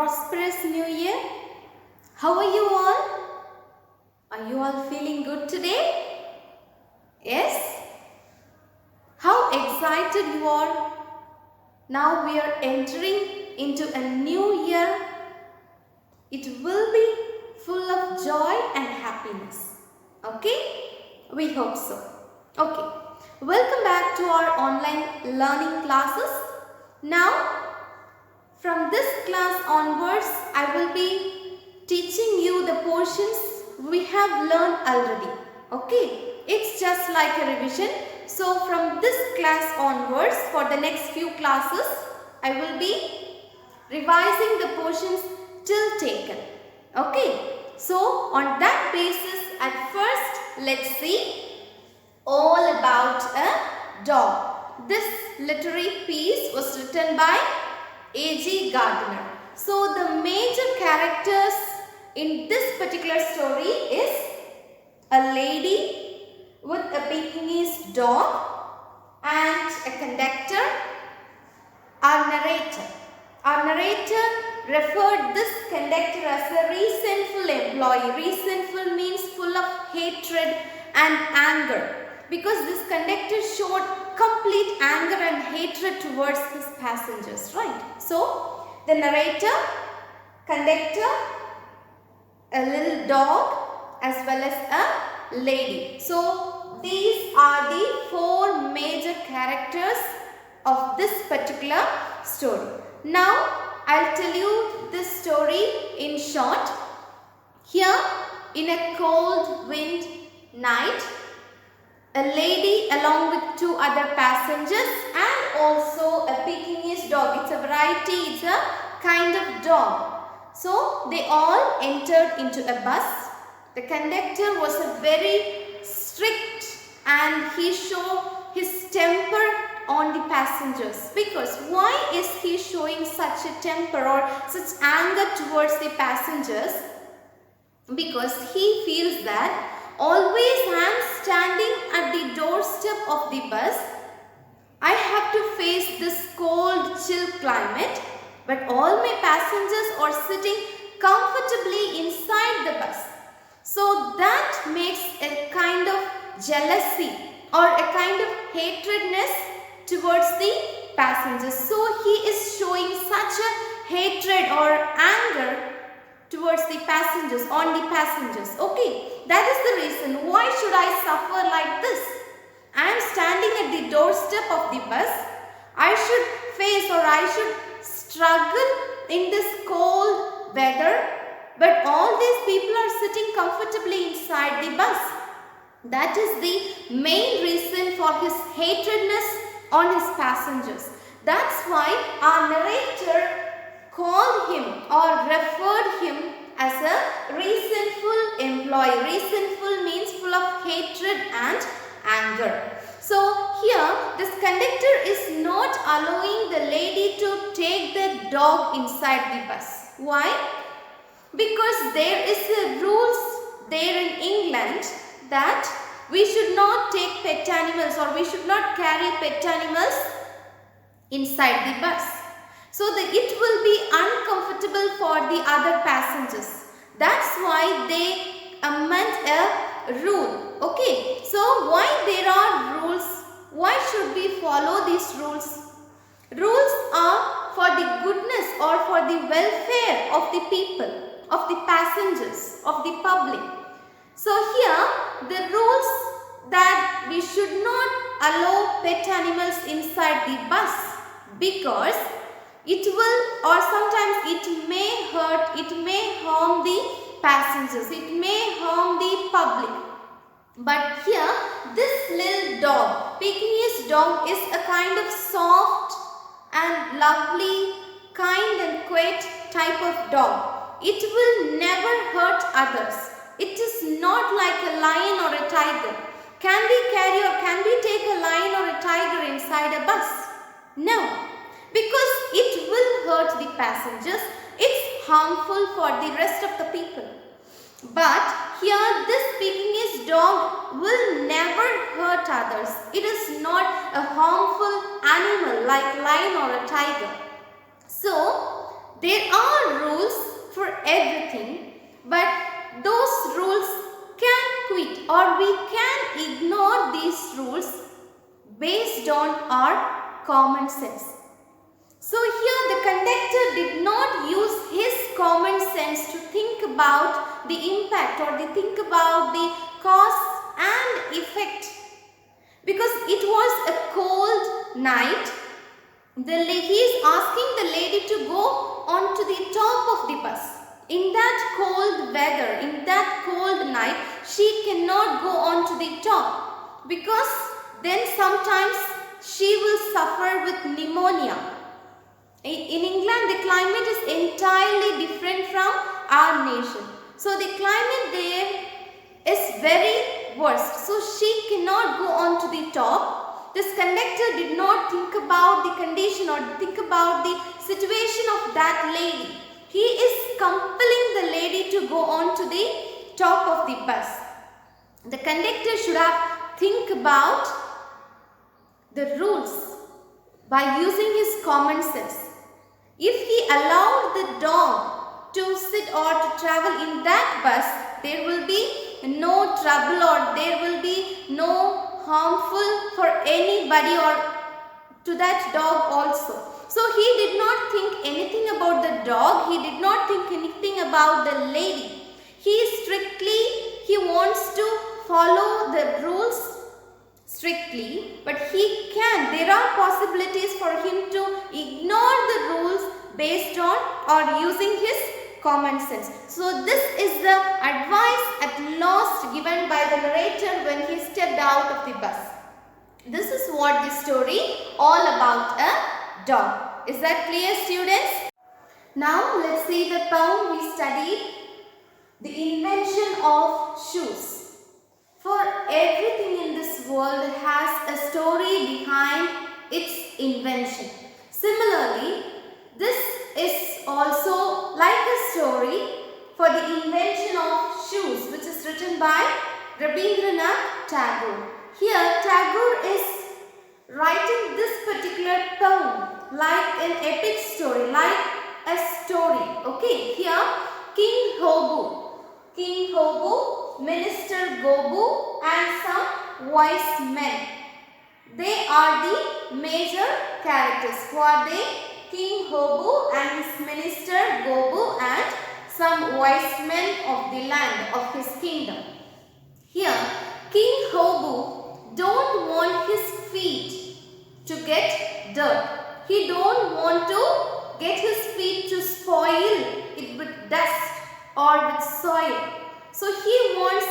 prosperous new year. How are you all? Are you all feeling good today? Yes? How excited you are? Now we are entering into a new year. It will be full of joy and happiness. Okay? We hope so. Okay. Welcome back to our online learning classes. Now, from this class onwards, I will be teaching you the portions we have learned already. Okay? It's just like a revision. So, from this class onwards, for the next few classes, I will be revising the portions till taken. Okay? So, on that basis, at first, let's see all about a dog. This literary piece was written by A.G. Gardner. So, the major characters in this particular story is a lady with a Pekingese dog and a conductor, our narrator. Our narrator referred this conductor as a resentful employee. Resentful means full of hatred and anger, because this conductor showed complete anger and hatred towards his passengers, right? So, the narrator, conductor, a little dog as well as a lady. So, these are the four major characters of this particular story. Now, I'll tell you this story in short. Here, in a cold wind night, a lady along with two other passengers and also a Pekingese dog. It's a variety, it's a kind of dog. So, they all entered into a bus. The conductor was a very strict and he showed his temper on the passengers. Because why is he showing such a temper or such anger towards the passengers? Because he feels that always I am standing at the doorstep of the bus. I have to face this cold, chill climate, but all my passengers are sitting comfortably inside the bus. So that makes a kind of jealousy or a kind of hatredness towards the passengers. So he is showing such a hatred or anger towards the passengers, on the passengers. Okay, that is the reason. Why should I suffer like this? I am standing at the doorstep of the bus. I should face or I should struggle in this cold weather, but all these people are sitting comfortably inside the bus. That is the main reason for his hatredness on his passengers. That's why our narrator called him or referred him as a resentful employee. Resentful means full of hatred and anger. So here this conductor is not allowing the lady to take the dog inside the bus. Why? Because there is a rules there in England that we should not take pet animals or we should not carry pet animals inside the bus. So that it will be uncomfortable for the other passengers. That's why they amend a rule. Okay. So why there are rules? Why should we follow these rules? Rules are for the goodness or for the welfare of the people, of the passengers, of the public. So here the rules that we should not allow pet animals inside the bus, because it will or sometimes it may hurt, it may harm the passengers, it may harm the public. But here this little dog, Pekingese dog, is a kind of soft and lovely, kind and quiet type of dog. It will never hurt others. It is not like a lion or a tiger. Can we carry or can we take a lion or a tiger inside a bus? No. Because it will hurt the passengers, it's harmful for the rest of the people. But here this Pekingese dog will never hurt others. It is not a harmful animal like lion or a tiger. So there are rules everything, but those rules can quit or we can ignore these rules based on our common sense. So here the conductor did not use his common sense to think about the impact or to think about the cause and effect, because it was a cold night. He is asking the lady to go onto the top of the bus. In that cold weather, in that cold night, she cannot go onto the top because then sometimes she will suffer with pneumonia. In England, the climate is entirely different from our nation. So the climate there is very worse. So she cannot go on to the top. This conductor did not think about the condition or think about the situation of that lady. He is compelling the lady to go on to the top of the bus. The conductor should have think about the rules by using his common sense. If he allowed the dog to sit or to travel in that bus, there will be no trouble or there will be no harmful for anybody or to that dog also. So he did not think anything about the dog, he did not think anything about the lady. He wants to follow the rules strictly, but there are possibilities for him to ignore the rules based on or using his common sense. So this is the advice at last given by the narrator when he stepped out of the bus. This is what the story all about a dog. Is that clear, students? Now let's see the poem we studied, the invention of shoes. For everything in this world has a story behind its invention. Similarly, this is also like a story for the invention of shoes, which is written by Rabindranath Tagore. Here, Tagore is writing this particular poem like an epic story, like a story. Okay, here King Hobu, Minister Gobu and some wise men. They are the major characters. Who are they? King Hobu and his minister Gobu and some wise men of the land of his kingdom. Here, King Hobu don't want his feet to get dirt. He don't want to get his feet to spoil it with dust or with soil. So he wants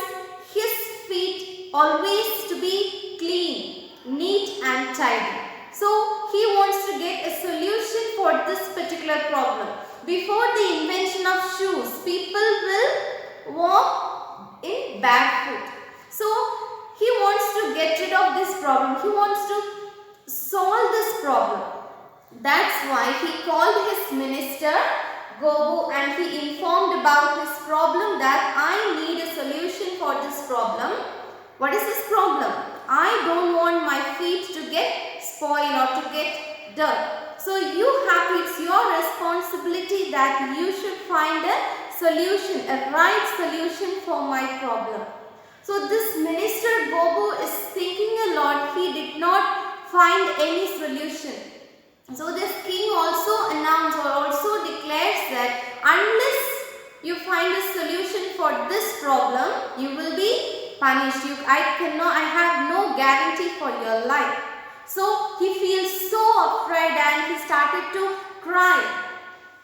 his feet always to be clean, neat and tidy. So he wants to get a solution for this particular problem. Before the invention of shoes, people will walk in barefoot. So he wants to get rid of this problem. He wants to solve this problem. That's why he called his minister Gobu and he informed about his problem, that I need a solution for this problem. What is this problem? I don't want my feet to get spoiled or to get dirt. So it's your responsibility that you should find a solution, a right solution for my problem. So this minister Gobu is thinking a lot. He did not find any solution. So this king also announced or also declares that unless you find a solution for this problem, you will be punished. I have no guarantee for your life. So he feels so afraid and he started to cry.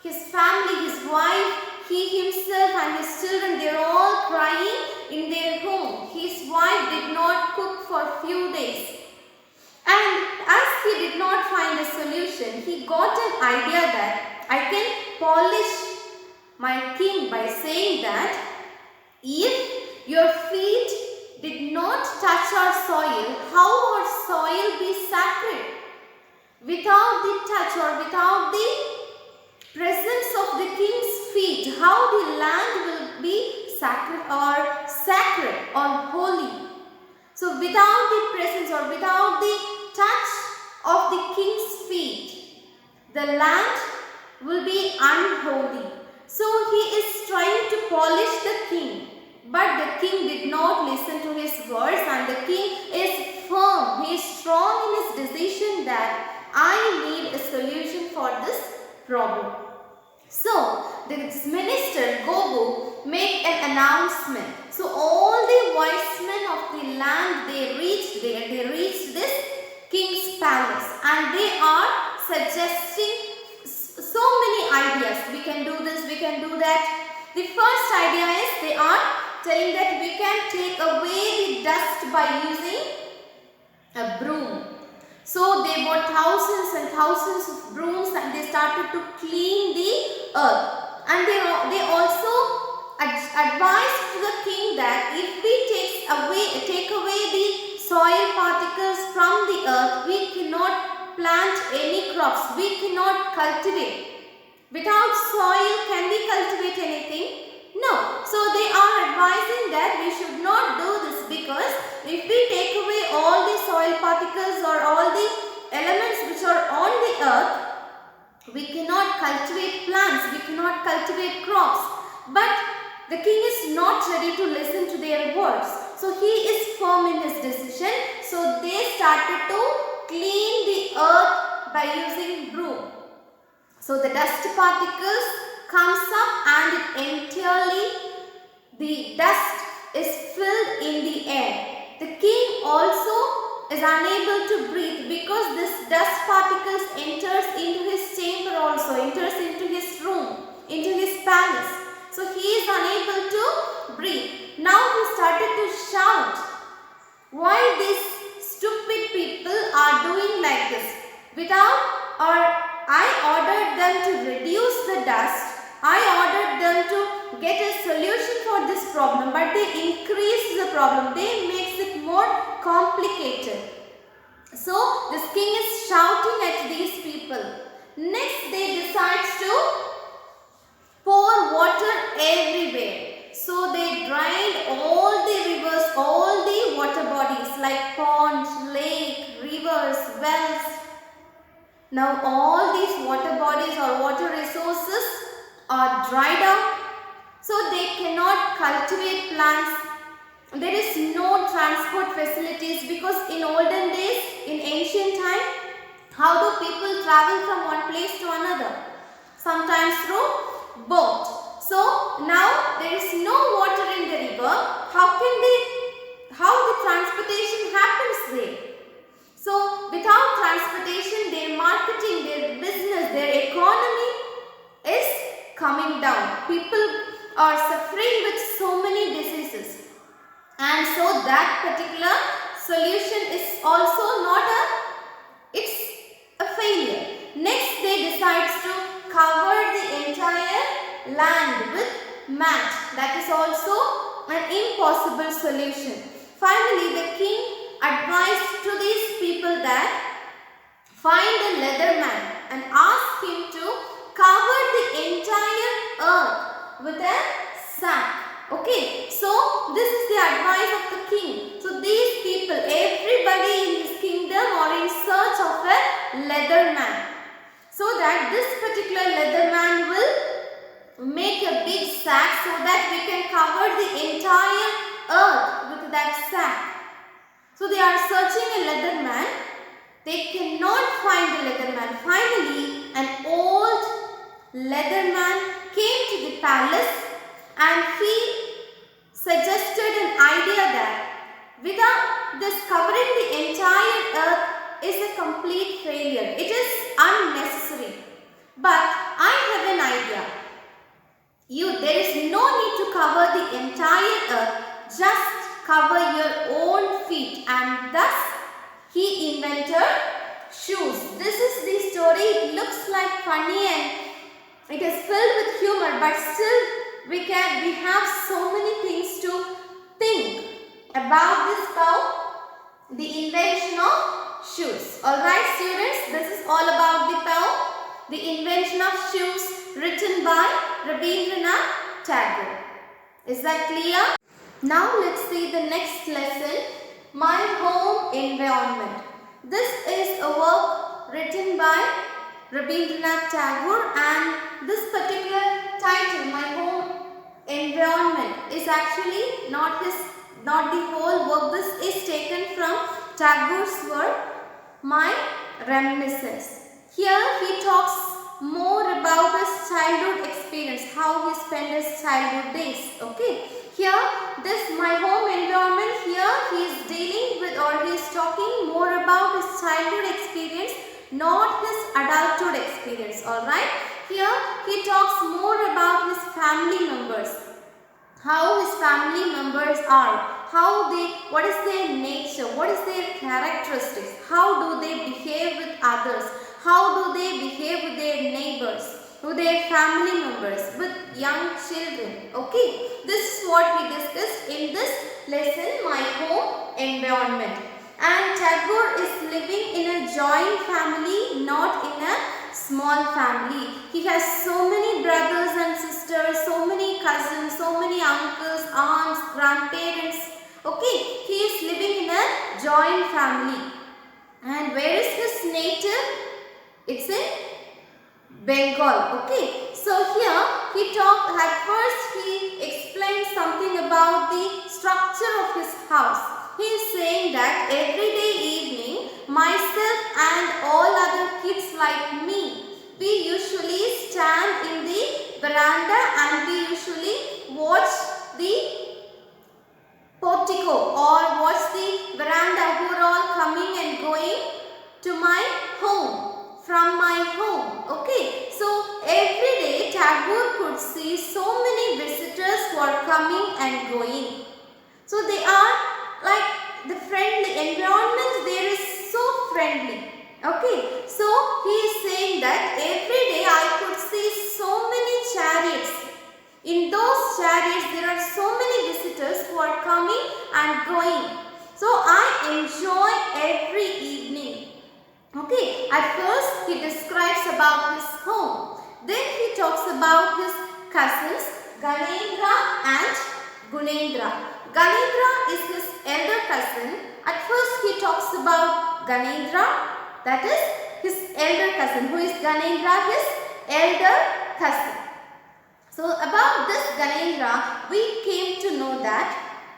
His family, his wife, he himself and his children, they are all crying in their home. His wife did not cook for a few days. And as he did not find a solution, he got an idea that I can polish my king by saying that if your feet did not touch our soil, how would soil be sacred? Without the touch or without the presence of the king's feet, how the land will be sacred or holy? So without the presence or without the touch of the king's feet, the land will be unholy. So he is trying to polish the king. But the king did not listen to his words, and the king is firm. He is strong in his decision that I need a solution for this problem. So this minister Gobu make an announcement. So all the wise men of the land, they reached there. They reached this king's palace, and they are suggesting so many ideas. We can do this, we can do that. The first idea is they are telling that we can take away the dust by using a broom. So they bought thousands and thousands of brooms, and they started to clean the earth. And they also advised to the king that if we take away the soil particles from the earth, we cannot plant any crops, we cannot cultivate. Without soil, can we cultivate anything? No. So they are advising that we should not do this, because if we take away all the soil particles or all the elements which are on the earth, we cannot cultivate plants, we cannot cultivate crops. But the king is not ready to listen to their words. So he is firm in his decision. So they started to clean the earth by using broom. So the dust particles comes up, and the dust is filled in the air. The king also is unable to breathe, because this dust particles enters into his chamber also, enters into his room, into his palace. So he is unable to breathe. Now he started to shout, why these stupid people are doing like this? I ordered them to reduce the dust. I ordered them to get a solution for this problem, but they increase the problem. They makes it more complicated. So this king is shouting at these people. Next, they decides to pour water everywhere. So they drained all the rivers, all the water bodies like ponds, lake, rivers, wells. Now all these water bodies or water resources are dried up, so they cannot cultivate plants. There is no transport facilities, because in olden days, in ancient time, how do people travel from one place to another? Sometimes through boat. So now there is no water in the river. How the transportation happens there? So without transportation, their marketing, their business, their economy is coming down. People are suffering with so many diseases, and so that particular solution is also it's a failure. Next, they decides to cover the entire land with mat. That is also an impossible solution. Finally, the king advised to these people that find a leatherman and ask him to cover the entire earth with a sack. Okay, so this is the advice of the king. So these people, everybody in his kingdom are in search of a leatherman, so that this particular leatherman will make a big sack so that we can cover the entire earth with that sack. So they are searching a leatherman. They cannot find the leatherman. Finally, an old leatherman came to the palace, and he suggested an idea that without this covering the entire earth is a complete failure. It is unnecessary. But I have an idea. There is no need to cover the entire earth. Just cover your own feet. And thus he invented shoes. This is the story. It looks like funny and it is filled with humor, but still we have so many things to think about the invention of shoes. Alright students, this is all about the poem, The Invention of Shoes, written by Rabindranath Tagore. Is that clear? Now let's see the next lesson, My Home Environment. This is a work written by Rabindranath Tagore, and this particular title, actually not the whole work. This is taken from Tagore's work, My Reminiscence. Here he talks more about his childhood experience, how he spent his childhood days. Okay. Here, this My Home Environment, here he is dealing with, or he is talking more about his childhood experience, not his adulthood experience. Alright. Here he talks more about his family members, how his family members are, what is their nature, what is their characteristics, how do they behave with others, how do they behave with their neighbors, with their family members, with young children. Okay, this is what we discussed in this lesson, My Home Environment. And Tagore is living in a joint family, not in a small family. He has so many brothers and sisters, so many cousins, so many uncles, aunts, grandparents. Okay, he is living in a joint family. And where is his native? It's in Bengal. Okay, so here he talked, at first he explained something about the structure of his house. He is saying that every day evening, myself and all other kids like me, we usually stand in the veranda and we usually watch the portico or watch the veranda who are all coming and going to my home, from my home. Okay, so every day Tagore could see so many visitors who are coming and going. So they are like the friendly environment there is so friendly. Okay, so he is saying that every day I could see so many chariots. In those chariots there are so many visitors who are coming and going. So I enjoy every evening. Okay, at first he describes about his home. Then he talks about his cousins Ganendra and Gunendra. Ganendra is his elder cousin. At first he talks about Ganendra, that is his elder cousin. Who is Ganendra? His elder cousin. So about this Ganendra, we came to know that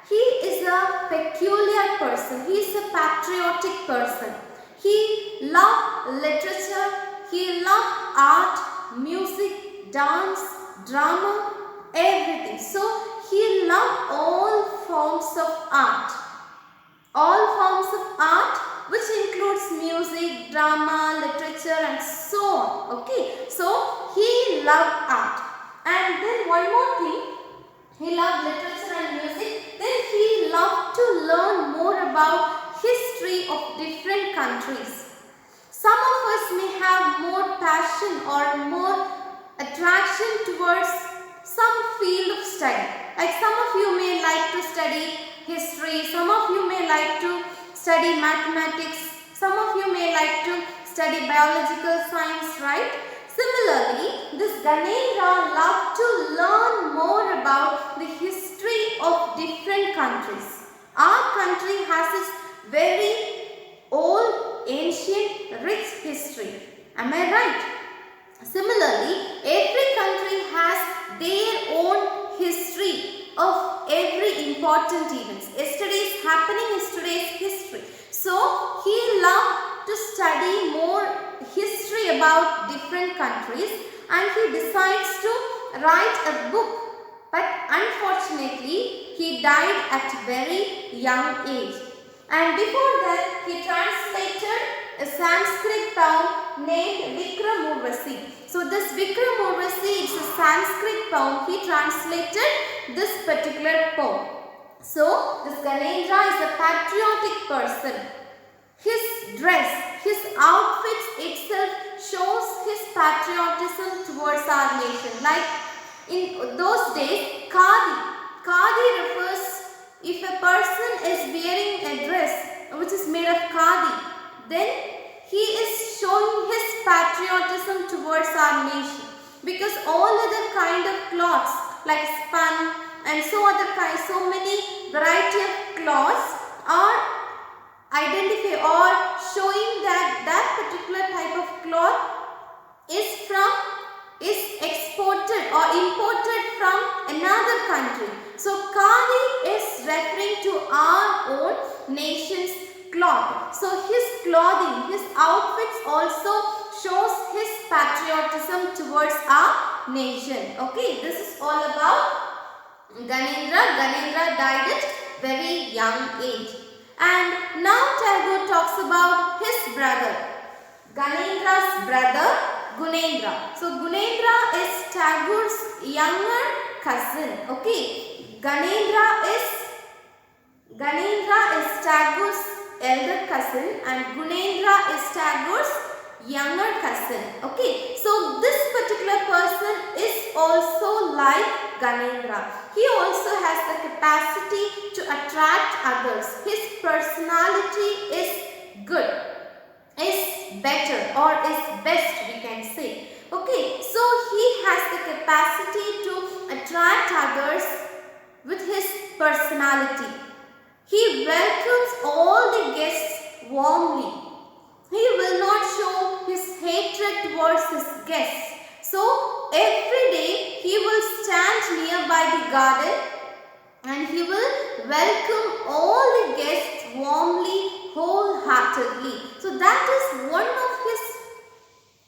he is a peculiar person. He is a patriotic person. He loved literature, he loved art, music, dance, drama, everything. So he loved all forms of art. All forms of art, which includes music, drama, literature and so on. Okay, so he loved art. And then one more thing, he loved literature and music. Then he loved to learn more about history of different countries. Some of us may have more passion or more attraction towards some field of study. Like some of you may like to study history, some of you may like to study mathematics, some of you may like to study biological science, right? Similarly, this Ganendra loved to learn more about the history of different countries. Our country has its very old, ancient, rich history. Am I right? Similarly, every country has their own history of every important events. Yesterday's happening, yesterday's history. So, he loved to study more history about different countries and he decides to write a book. But unfortunately, he died at a very young age. And before that, he translated a Sanskrit poem named Vikramurvasi. So this Vikramurvasi is a Sanskrit poem. He translated this particular poem. So this Ganendra is a patriotic person. His dress, his outfits itself shows his patriotism towards our nation. Like in those days, Khadi. Khadi refers, if a person is wearing a dress which is made of Khadi, then he is showing his patriotism towards our nation. Because all other kind of cloths like spun and so many variety of cloths are identify or showing that that particular type of cloth is exported or imported from another country. So khadi is referring to our own nation's cloth. So his clothing, his outfits also shows his patriotism towards our nation. Okay, this is all about Ganendra. Ganendra died at very young age. And now Tagore talks about his brother, Ganendra's brother Gunendra. So Gunendra is Tagore's younger cousin. Okay, Ganendra is Tagore's elder cousin and Gunendra is Tagore's younger cousin. Okay, so this particular person is also like Ganendra. He also has the capacity to attract others. His personality is good, is better, or is best, we can say. Okay, so he has the capacity to attract others with his personality. He welcomes all the guests warmly. He will not show his hatred towards his guests. So every day he will stand nearby the garden and he will welcome all the guests warmly, wholeheartedly. So that is one of his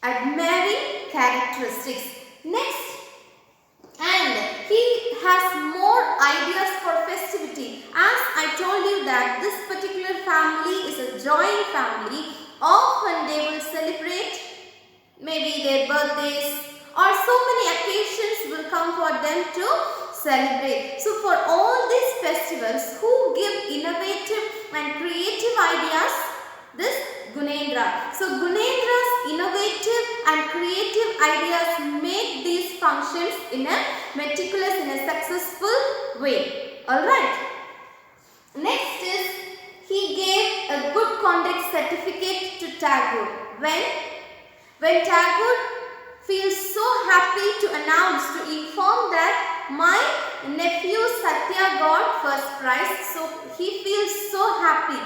admiring characteristics. Next, and he has more ideas for festivity. As I told you that this particular family is a joint family. Often they will celebrate maybe their birthdays or so many occasions will come for them to celebrate. So for all these festivals, who give innovative and creative ideas? This Gunendra. So Gunendra's innovative and creative ideas make these functions in a meticulous, in a successful way. Alright. Next is, he gave a good conduct certificate to Tagore. When Tagore feels so happy to announce, to inform that my nephew Satya got first prize, so he feels so happy.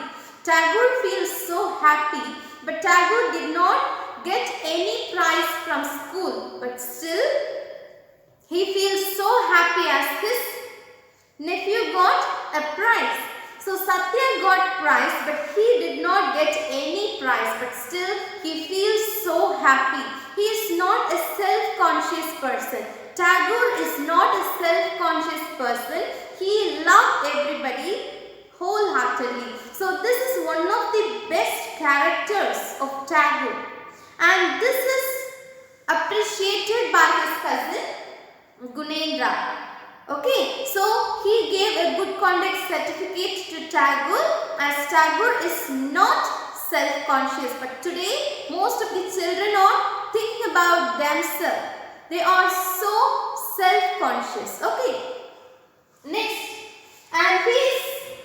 Tagore feels so happy, but Tagore did not get any prize from school, but still he feels so happy as his nephew got a prize. So Satya got prize, but he did not get any prize, but still he feels so happy. He is not a self-conscious person. Tagore is not a self-conscious person. He loved everybody wholeheartedly. So this is one of the best characters of Tagore, and this is appreciated by his cousin Gunendra. Okay, so he gave a good conduct certificate to Tagore, as Tagore is not self-conscious. But today most of the children are thinking about themselves. They are so self-conscious. Okay, next, and he is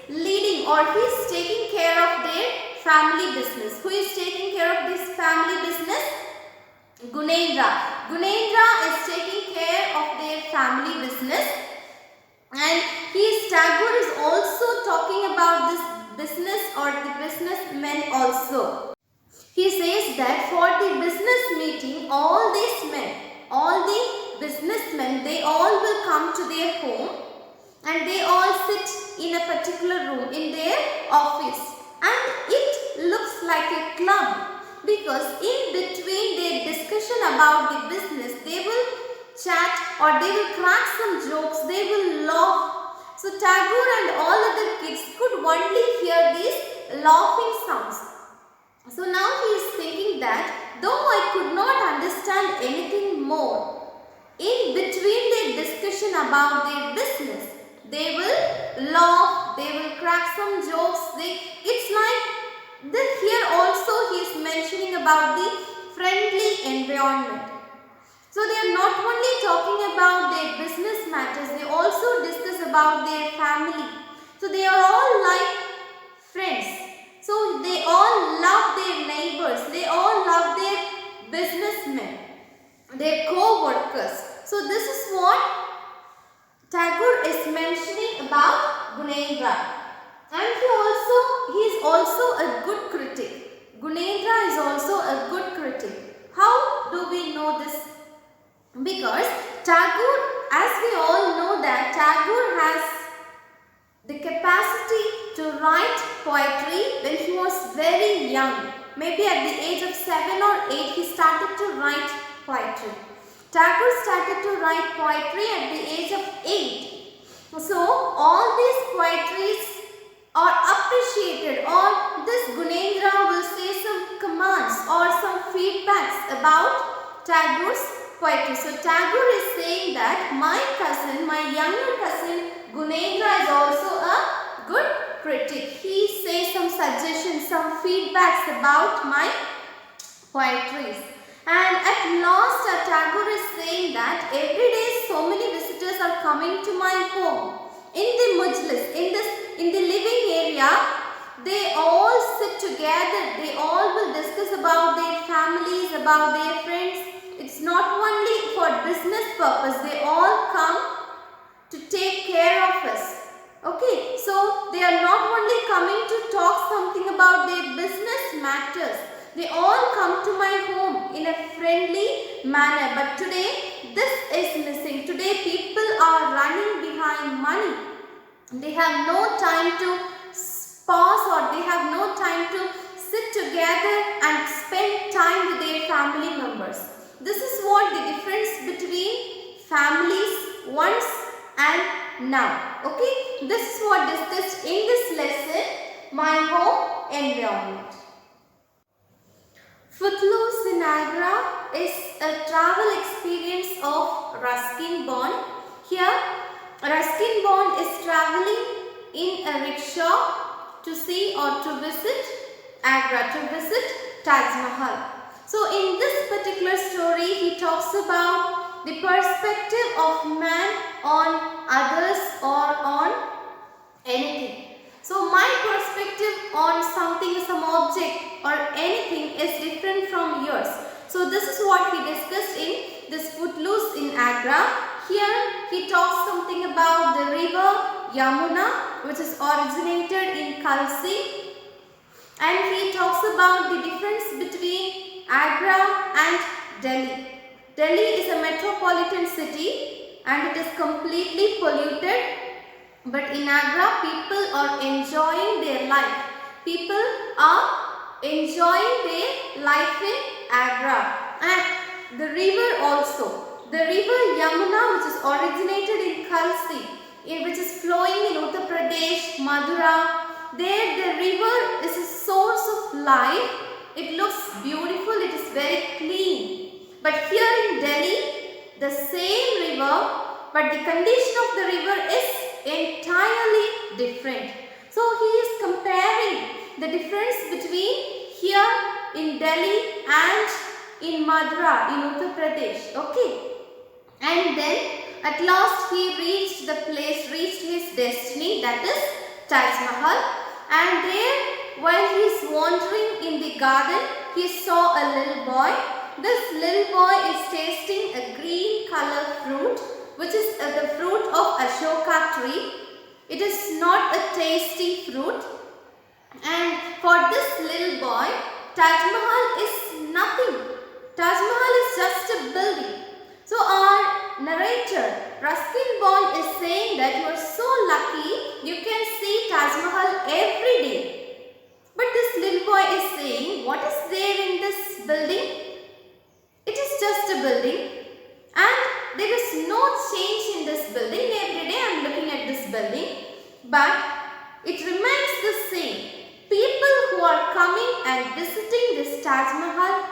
leading, or he is taking care of their family business. Who is taking care of this family business? Gunendra. Gunendra is taking care of their family business, and Tagore is also talking about this business or the businessmen also. He says that for the business meeting, all these men, all the businessmen, they all will come to their home and they all sit in a particular room in their office, and it looks like a club, because in between their discussion about the business, they will chat or they will crack some jokes, they will laugh. So Tagore and all other kids could only hear these laughing sounds. So now he is thinking that though I could not understand anything more, in between their discussion about their business, they will laugh, they will crack some jokes. It's like here also he is mentioning about the friendly environment. So they are not only talking about their business matters, they also discuss about their family. So they are all like friends. So they all love their neighbors, they all love their businessmen, their co-workers. So this is what Tagore is mentioning about Gunendra. And he is also a good critic. Gunendra is also a good critic. How do we know this? Because Tagore as we all know that Tagore has the capacity to write poetry when he was very young. Maybe at the age of 7 or 8 he started to write poetry. Tagore started to write poetry at the age of 8. So all these poetries are appreciated, or this Gunendra will say some commands or some feedbacks about Tagore's poetry. So Tagore is saying that my cousin, my younger cousin Gunendra is also a good critic. He says some suggestions, some feedbacks about my poetries. And at last Tagore is saying that every day so many visitors are coming to my home. In the mujlis, in the living area, they all sit together. They all will discuss about their families, about their friends. It's not only for business purpose. They all come to take care of us. Okay, so they are not only coming to talk something about their business matters. They all come to my home in a friendly manner. But today, this is missing. Today, people are running behind money. They have no time to pause, or they have no time to sit together and spend time with their family members. This is what the difference between families once and now. Okay, this is what discussed in this lesson, my home environment. Footloose in Agra is a travel experience of Ruskin Bond. Here, Ruskin Bond is traveling in a rickshaw to see or to visit Agra, to visit Taj Mahal. So in this particular story, he talks about the perspective of man on others or on anything. So my perspective on something, some object or anything is different from yours. So this is what he discussed in this Footloose in Agra. Here he talks something about the river Yamuna, which is originated in Kalsi, and he talks about the difference between Agra and Delhi. Delhi is a metropolitan city and it is completely polluted. But in Agra, people are enjoying their life. People are enjoying their life in Agra. And the river also. The river Yamuna, which is originated in Kalsi, which is flowing in Uttar Pradesh, Madura. There the river is a source of life. It looks beautiful. It is very clean. But here in Delhi, the same river, but the condition of the river is entirely different. So he is comparing the difference between here in Delhi and in Madura in Uttar Pradesh. Okay. And then at last he reached the place, reached his destiny, that is Taj Mahal. And there, while he is wandering in the garden, he saw a little boy. This little boy is tasting a green color fruit, which is the fruit of Ashoka tree. It is not a tasty fruit. And for this little boy, Taj Mahal is nothing. Taj Mahal is just a building. So our narrator, Ruskin Bond, is saying that you are so lucky you can see Taj Mahal every day. But this little boy is saying, what is there in this building? It is just a building. And there is no change in this building. Every day I am looking at this building. But it remains the same. People who are coming and visiting this Taj Mahal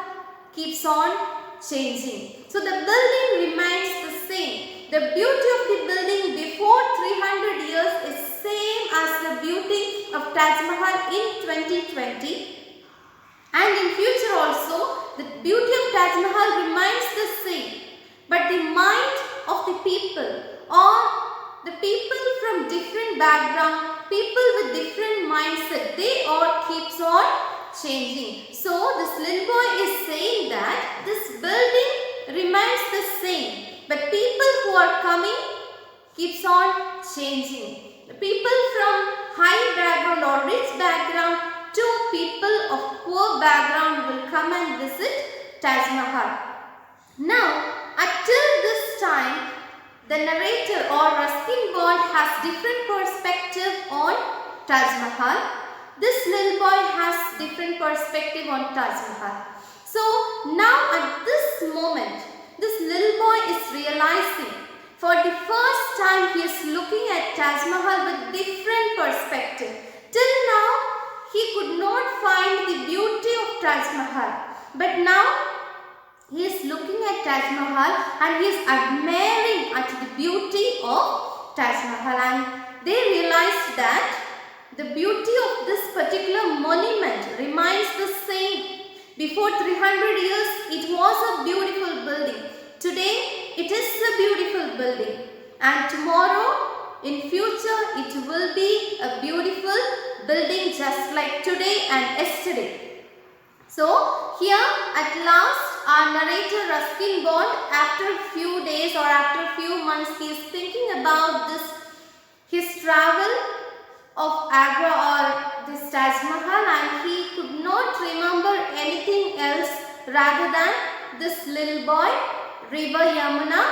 keeps on changing. So the building remains the same. The beauty of the building before 300 years is same as the beauty of Taj Mahal in 2020. And in future also, the beauty of Taj Mahal remains the same. But the mind of the people, or the people from different background, people with different mindset, they all keeps on changing. So this little boy is saying that this building remains the same, but people who are coming keeps on changing. The people from high background or rich background to people of poor background will come and visit Taj Mahal. Now, until this time, the narrator or Ruskin Bond has different perspective on Taj Mahal. This little boy has different perspective on Taj Mahal. So now at this moment, this little boy is realizing for the first time he is looking at Taj Mahal with different perspective. Till now he could not find the beauty of Taj Mahal, but now he is looking at Taj Mahal and he is admiring at the beauty of Taj Mahal, and they realized that the beauty of this particular monument remains the same. Before 300 years it was a beautiful building. Today it is a beautiful building, and tomorrow in future it will be a beautiful building just like today and yesterday. So here at last our narrator Ruskin Bond, after a few days or after a few months, he is thinking about his travel of Agra or this Taj Mahal, and he could not remember anything else rather than this little boy, river Yamuna,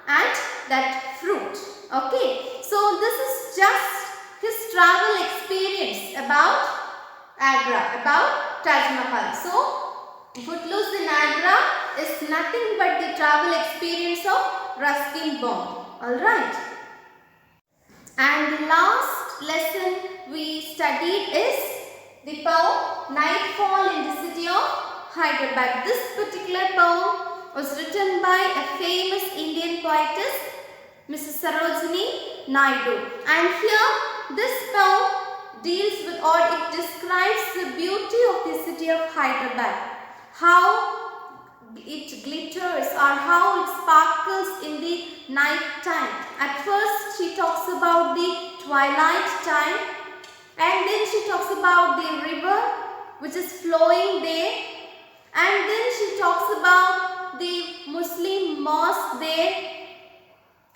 and that fruit. Okay, so this is just his travel experience about Agra, about Taj Mahal. So Footloose in Agra is nothing but the travel experience of Ruskin Bond. Alright. And the last lesson we studied is the poem Nightfall in the City of Hyderabad. This particular poem was written by a famous Indian poetess, Mrs. Sarojini Naidu. And here this poem deals with, or it describes the beauty of the city of Hyderabad. How it glitters or how it sparkles in the night time. At first she talks about the twilight time, and then she talks about the river which is flowing there, and then she talks about the Muslim mosque there,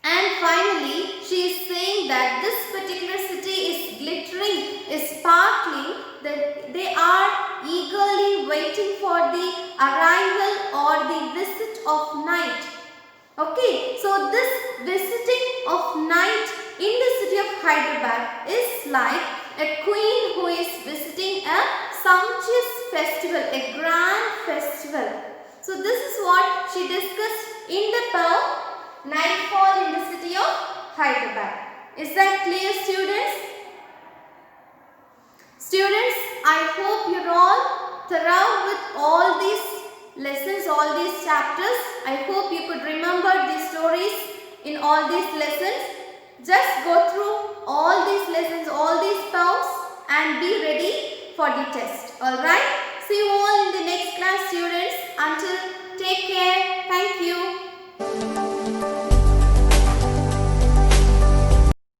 and finally she is saying that this particular city is glittering, is sparkling, that they are eagerly waiting for the arrival or the visit of night. Okay, so this visiting of night in the city of Hyderabad is like a queen who is visiting a sumptuous festival, a grand festival. So this is what she discussed in the poem Nightfall in the city of Hyderabad. Is that clear, students? Students, I hope you're all thorough with all these lessons, all these chapters. I hope you could remember these stories in all these lessons. Just go through all these lessons, all these poems, and be ready for the test. Alright? See you all in the next class, students. Until, take care. Thank you.